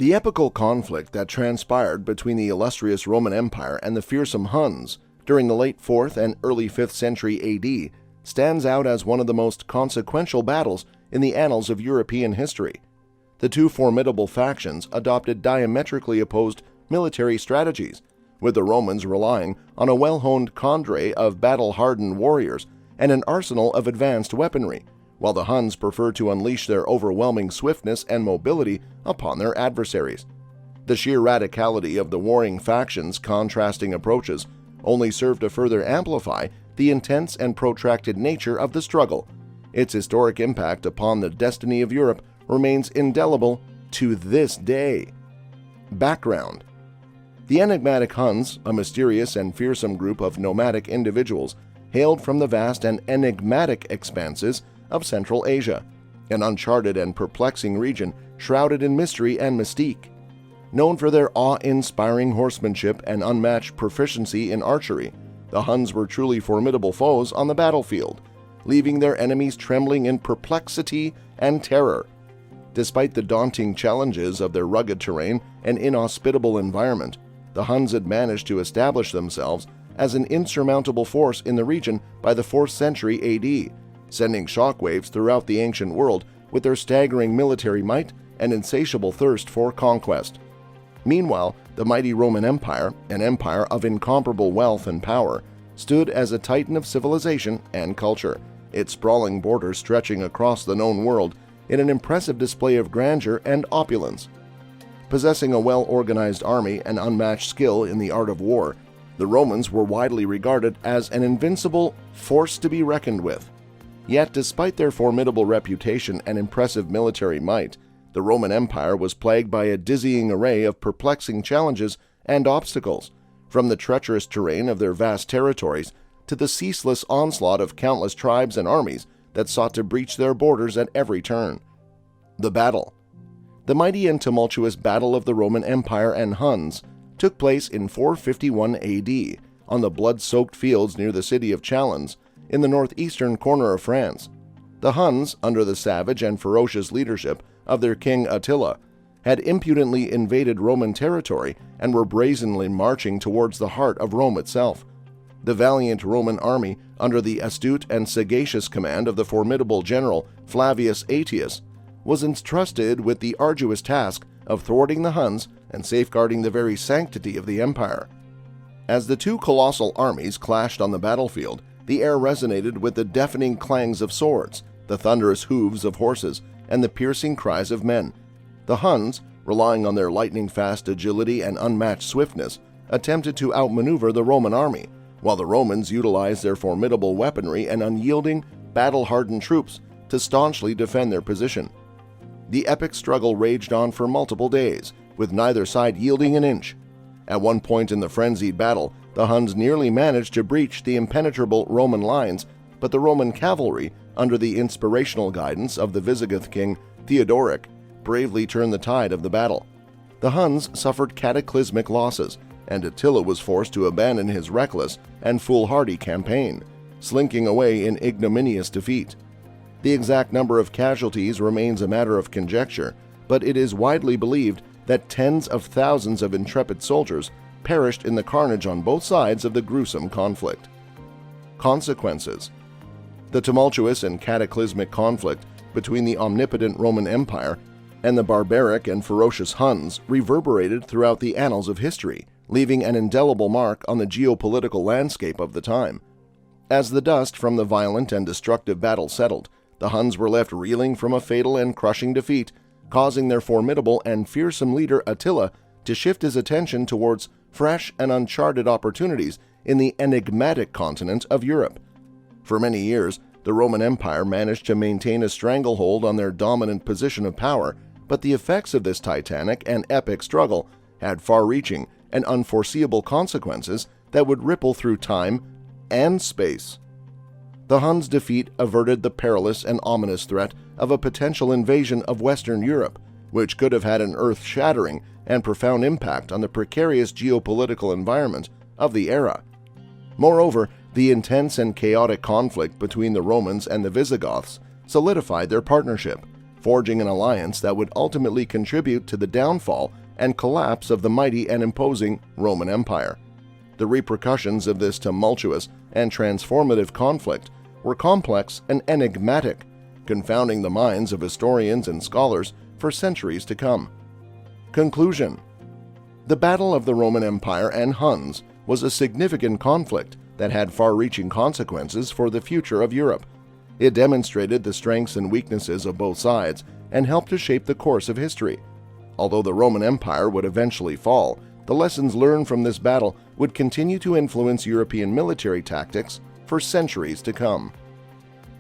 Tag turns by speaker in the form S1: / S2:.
S1: The epochal conflict that transpired between the illustrious Roman Empire and the fearsome Huns during the late 4th and early 5th century AD stands out as one of the most consequential battles in the annals of European history. The two formidable factions adopted diametrically opposed military strategies, with the Romans relying on a well-honed cadre of battle-hardened warriors and an arsenal of advanced weaponry, while the Huns preferred to unleash their overwhelming swiftness and mobility upon their adversaries. The sheer radicality of the warring factions' contrasting approaches only served to further amplify the intense and protracted nature of the struggle. Its historic impact upon the destiny of Europe remains indelible to this day. Background: the enigmatic Huns, a mysterious and fearsome group of nomadic individuals, hailed from the vast and enigmatic expanses of Central Asia, an uncharted and perplexing region shrouded in mystery and mystique. Known for their awe-inspiring horsemanship and unmatched proficiency in archery, the Huns were truly formidable foes on the battlefield, leaving their enemies trembling in perplexity and terror. Despite the daunting challenges of their rugged terrain and inhospitable environment, the Huns had managed to establish themselves as an insurmountable force in the region by the 4th century AD, sending shockwaves throughout the ancient world with their staggering military might and insatiable thirst for conquest. Meanwhile, the mighty Roman Empire, an empire of incomparable wealth and power, stood as a titan of civilization and culture, its sprawling borders stretching across the known world in an impressive display of grandeur and opulence. Possessing a well-organized army and unmatched skill in the art of war, the Romans were widely regarded as an invincible force to be reckoned with. Yet, despite their formidable reputation and impressive military might, the Roman Empire was plagued by a dizzying array of perplexing challenges and obstacles, from the treacherous terrain of their vast territories to the ceaseless onslaught of countless tribes and armies that sought to breach their borders at every turn. The battle. The mighty and tumultuous Battle of the Roman Empire and Huns took place in 451 AD on the blood-soaked fields near the city of Chalons in the northeastern corner of France. The Huns, under the savage and ferocious leadership of their king Attila, had impudently invaded Roman territory and were brazenly marching towards the heart of Rome itself. The valiant Roman army, under the astute and sagacious command of the formidable general Flavius Aetius, was entrusted with the arduous task of thwarting the Huns and safeguarding the very sanctity of the empire. As the two colossal armies clashed on the battlefield, the air resonated with the deafening clangs of swords, the thunderous hooves of horses, and the piercing cries of men. The Huns, relying on their lightning-fast agility and unmatched swiftness, attempted to outmaneuver the Roman army, while the Romans utilized their formidable weaponry and unyielding, battle-hardened troops to staunchly defend their position. The epic struggle raged on for multiple days, with neither side yielding an inch. At one point in the frenzied battle, the Huns nearly managed to breach the impenetrable Roman lines, but the Roman cavalry, under the inspirational guidance of the Visigoth king Theodoric, bravely turned the tide of the battle. The Huns suffered cataclysmic losses, and Attila was forced to abandon his reckless and foolhardy campaign, slinking away in ignominious defeat. The exact number of casualties remains a matter of conjecture, but it is widely believed that tens of thousands of intrepid soldiers perished in the carnage on both sides of the gruesome conflict. Consequences. The tumultuous and cataclysmic conflict between the omnipotent Roman Empire and the barbaric and ferocious Huns reverberated throughout the annals of history, leaving an indelible mark on the geopolitical landscape of the time. As the dust from the violent and destructive battle settled, the Huns were left reeling from a fatal and crushing defeat, causing their formidable and fearsome leader Attila to shift his attention towards fresh and uncharted opportunities in the enigmatic continent of Europe. For many years, the Roman Empire managed to maintain a stranglehold on their dominant position of power, but the effects of this titanic and epic struggle had far-reaching and unforeseeable consequences that would ripple through time and space. The Huns' defeat averted the perilous and ominous threat of a potential invasion of Western Europe, which could have had an earth-shattering and profound impact on the precarious geopolitical environment of the era. Moreover, the intense and chaotic conflict between the Romans and the Visigoths solidified their partnership, forging an alliance that would ultimately contribute to the downfall and collapse of the mighty and imposing Roman Empire. The repercussions of this tumultuous and transformative conflict were complex and enigmatic, confounding the minds of historians and scholars for centuries to come. Conclusion: the Battle of the Roman Empire and Huns was a significant conflict that had far-reaching consequences for the future of Europe. It demonstrated the strengths and weaknesses of both sides and helped to shape the course of history. Although the Roman Empire would eventually fall, the lessons learned from this battle would continue to influence European military tactics for centuries to come.